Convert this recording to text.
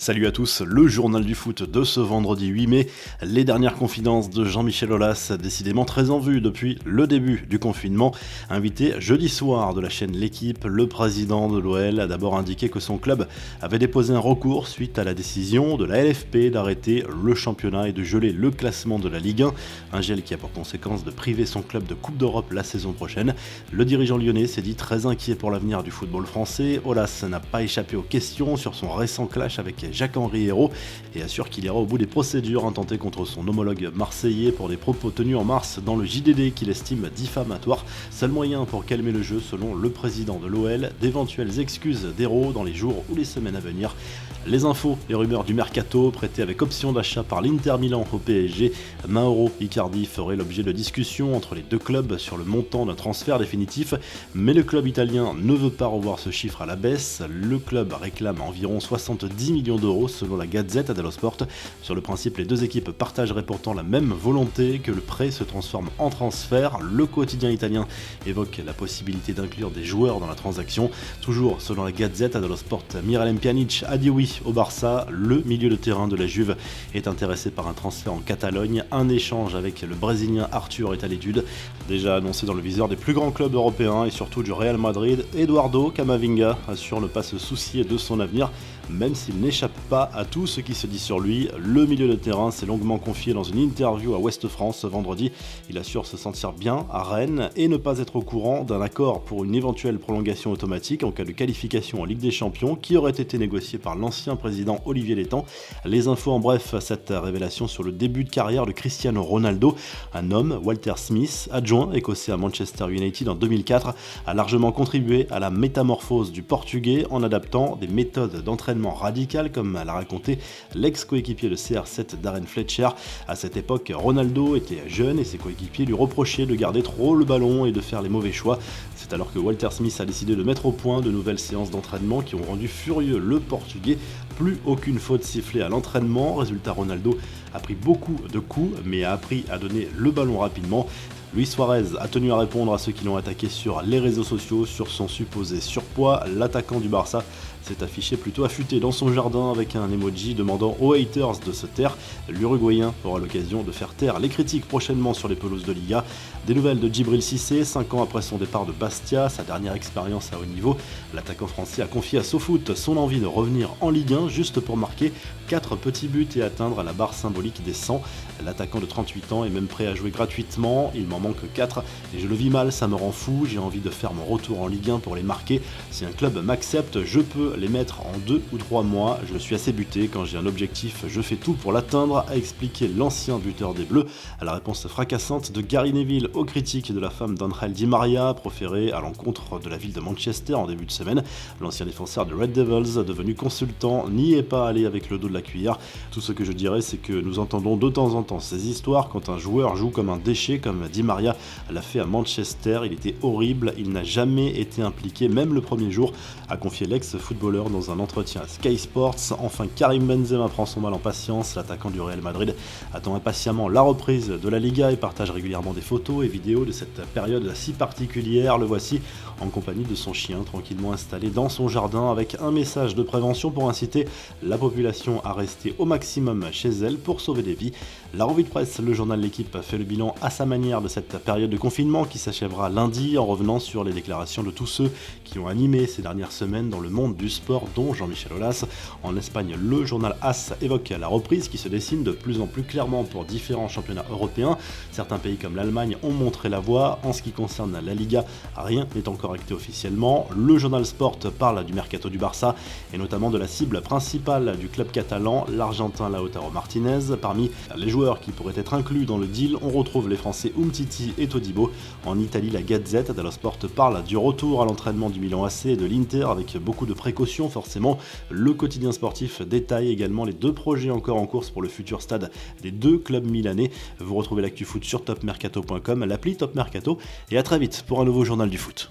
Salut à tous, le journal du foot de ce vendredi 8 mai. Les dernières confidences de Jean-Michel Aulas, décidément très en vue depuis le début du confinement. Invité jeudi soir de la chaîne L'Équipe, le président de l'OL a d'abord indiqué que son club avait déposé un recours suite à la décision de la LFP d'arrêter le championnat et de geler le classement de la Ligue 1. Un gel qui a pour conséquence de priver son club de Coupe d'Europe la saison prochaine. Le dirigeant lyonnais s'est dit très inquiet pour l'avenir du football français. Aulas n'a pas échappé aux questions sur son récent clash avec Jacques-Henri Hérault et assure qu'il ira au bout des procédures intentées contre son homologue marseillais pour des propos tenus en mars dans le JDD qu'il estime diffamatoires. Seul moyen pour calmer le jeu, selon le président de l'OL, d'éventuelles excuses d'Hérault dans les jours ou les semaines à venir. Les infos et rumeurs du mercato prêté avec option d'achat par l'Inter Milan au PSG. Mauro Icardi ferait l'objet de discussions entre les deux clubs sur le montant d'un transfert définitif, mais le club italien ne veut pas revoir ce chiffre à la baisse. Le club réclame environ 70 millions d'euros selon la Gazzetta dello Sport. Sur le principe, les deux équipes partageraient pourtant la même volonté que le prêt se transforme en transfert. Le quotidien italien évoque la possibilité d'inclure des joueurs dans la transaction. Toujours selon la Gazzetta dello Sport, Miralem Pjanic a dit oui au Barça. Le milieu de terrain de la Juve est intéressé par un transfert en Catalogne. Un échange avec le Brésilien Arthur est à l'étude. Déjà annoncé dans le viseur des plus grands clubs européens et surtout du Real Madrid, Eduardo Camavinga assure ne pas se soucier de son avenir, même s'il n'échappe pas à tout ce qui se dit sur lui. Le milieu de terrain s'est longuement confié dans une interview à Ouest France ce vendredi. Il assure se sentir bien à Rennes et ne pas être au courant d'un accord pour une éventuelle prolongation automatique en cas de qualification en Ligue des Champions qui aurait été négocié par l'ancien président Olivier Létang. Les infos en bref, cette révélation sur le début de carrière de Cristiano Ronaldo. Un homme, Walter Smith, adjoint écossais à Manchester United en 2004, a largement contribué à la métamorphose du Portugais en adaptant des méthodes d'entraînement radicales, comme l'a raconté l'ex-coéquipier de CR7 Darren Fletcher. À cette époque, Ronaldo était jeune et ses coéquipiers lui reprochaient de garder trop le ballon et de faire les mauvais choix. C'est alors que Walter Smith a décidé de mettre au point de nouvelles séances d'entraînement qui ont rendu furieux le Portugais. Plus aucune faute sifflée à l'entraînement. Résultat, Ronaldo a pris beaucoup de coups mais a appris à donner le ballon rapidement. Luis Suarez a tenu à répondre à ceux qui l'ont attaqué sur les réseaux sociaux sur son supposé surpoids. L'attaquant du Barça s'est affiché plutôt affûté dans son jardin avec un emoji demandant aux haters de se taire. L'Uruguayen aura l'occasion de faire taire les critiques prochainement sur les pelouses de Liga. Des nouvelles de Djibril Cissé, 5 ans après son départ de Bastia, sa dernière expérience à haut niveau. L'attaquant français a confié à SoFoot son envie de revenir en Ligue 1 juste pour marquer 4 petits buts et atteindre la barre symbolique des 100. L'attaquant de 38 ans est même prêt à jouer gratuitement, il m'en manque 4 et je le vis mal, ça me rend fou, j'ai envie de faire mon retour en Ligue 1 pour les marquer. Si un club m'accepte, je peux les mettre en 2 ou 3 mois, je suis assez buté, quand j'ai un objectif, je fais tout pour l'atteindre, a expliqué l'ancien buteur des Bleus à la réponse fracassante de Gary Neville aux critiques de la femme d'Angel Di Maria proférées à l'encontre de la ville de Manchester en début de semaine. L'ancien défenseur des Red Devils, devenu consultant, n'y est pas allé avec le dos de la cuillère. Tout ce que je dirais, c'est que nous entendons de temps en temps ces histoires quand un joueur joue comme un déchet, comme Di Maria l'a fait à Manchester. Il était horrible, il n'a jamais été impliqué, même le premier jour, a confié l'ex-footballeur dans un entretien à Sky Sports. Enfin, Karim Benzema prend son mal en patience. L'attaquant du Real Madrid attend impatiemment la reprise de la Liga et partage régulièrement des photos et vidéos de cette période si particulière. Le voici en compagnie de son chien, tranquillement installé dans son jardin, avec un message de prévention pour inciter la population à rester au maximum chez elle pour sauver des vies. La revue de presse, le journal L'Équipe fait le bilan à sa manière de cette période de confinement qui s'achèvera lundi en revenant sur les déclarations de tous ceux qui ont animé ces dernières semaines dans le monde du sport, dont Jean-Michel Aulas. En Espagne, le journal AS évoque la reprise qui se dessine de plus en plus clairement pour différents championnats européens. Certains pays comme l'Allemagne ont montré la voie. En ce qui concerne la Liga, rien n'est encore acté officiellement. Le journal Sport parle du mercato du Barça et notamment de la cible principale du club catalan, l'Argentin Lautaro Martinez. Parmi les joueurs qui pourraient être inclus dans le deal, on retrouve les Français Umtiti et Todibo. En Italie, la Gazzetta dello Sport parle du retour à l'entraînement du Milan AC et de l'Inter avec beaucoup de précautions forcément. Le quotidien sportif détaille également les 2 projets encore en course pour le futur stade des 2 clubs milanais. Vous retrouvez l'actu foot sur topmercato.com, l'appli Top Mercato, et à très vite pour un nouveau journal du foot.